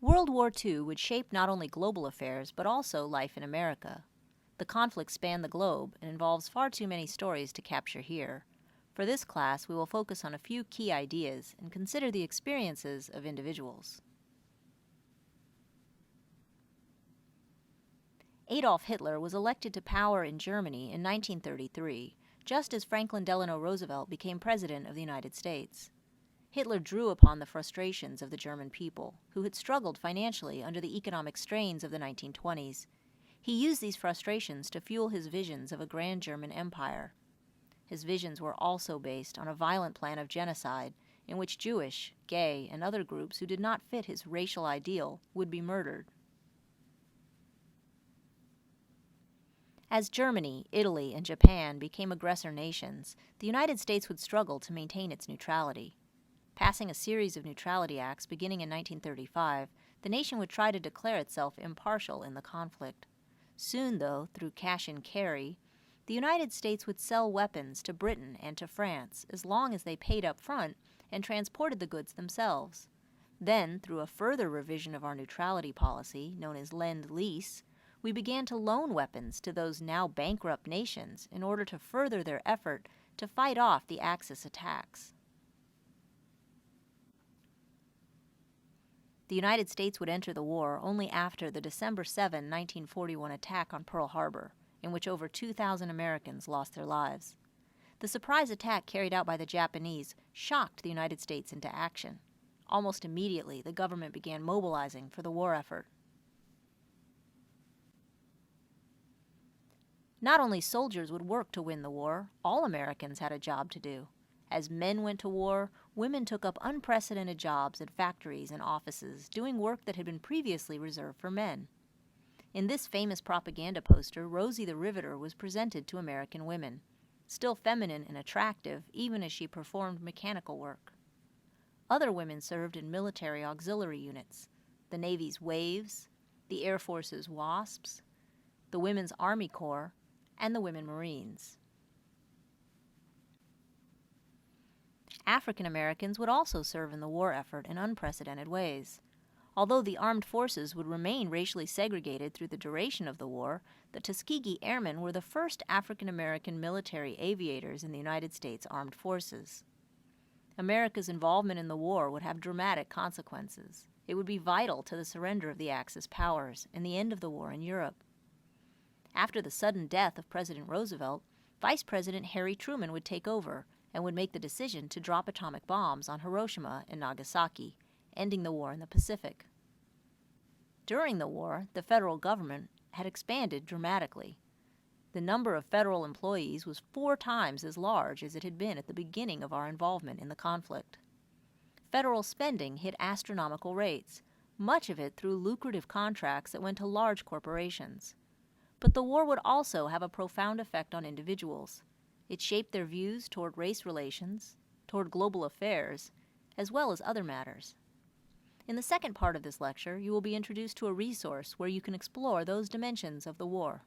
World War II would shape not only global affairs, but also life in America. The conflict spanned the globe and involves far too many stories to capture here. For this class, we will focus on a few key ideas and consider the experiences of individuals. Adolf Hitler was elected to power in Germany in 1933, just as Franklin Delano Roosevelt became President of the United States. Hitler drew upon the frustrations of the German people, who had struggled financially under the economic strains of the 1920s. He used these frustrations to fuel his visions of a grand German empire. His visions were also based on a violent plan of genocide in which Jewish, gay, and other groups who did not fit his racial ideal would be murdered. As Germany, Italy, and Japan became aggressor nations, the United States would struggle to maintain its neutrality. Passing a series of neutrality acts beginning in 1935, the nation would try to declare itself impartial in the conflict. Soon, though, through cash and carry, the United States would sell weapons to Britain and to France as long as they paid up front and transported the goods themselves. Then, through a further revision of our neutrality policy, known as Lend-Lease, we began to loan weapons to those now bankrupt nations in order to further their effort to fight off the Axis attacks. The United States would enter the war only after the December 7, 1941 attack on Pearl Harbor, in which over 2,000 Americans lost their lives. The surprise attack carried out by the Japanese shocked the United States into action. Almost immediately, the government began mobilizing for the war effort. Not only soldiers would work to win the war, all Americans had a job to do. As men went to war, women took up unprecedented jobs at factories and offices, doing work that had been previously reserved for men. In this famous propaganda poster, Rosie the Riveter was presented to American women, still feminine and attractive even as she performed mechanical work. Other women served in military auxiliary units, the Navy's Waves, the Air Force's Wasps, the Women's Army Corps, and the Women Marines. African Americans would also serve in the war effort in unprecedented ways. Although the armed forces would remain racially segregated through the duration of the war, the Tuskegee Airmen were the first African American military aviators in the United States Armed Forces. America's involvement in the war would have dramatic consequences. It would be vital to the surrender of the Axis powers and the end of the war in Europe. After the sudden death of President Roosevelt, Vice President Harry Truman would take over and would make the decision to drop atomic bombs on Hiroshima and Nagasaki, ending the war in the Pacific. During the war, the federal government had expanded dramatically. The number of federal employees was 4 times as large as it had been at the beginning of our involvement in the conflict. Federal spending hit astronomical rates, much of it through lucrative contracts that went to large corporations. But the war would also have a profound effect on individuals. It shaped their views toward race relations, toward global affairs, as well as other matters. In the second part of this lecture, you will be introduced to a resource where you can explore those dimensions of the war.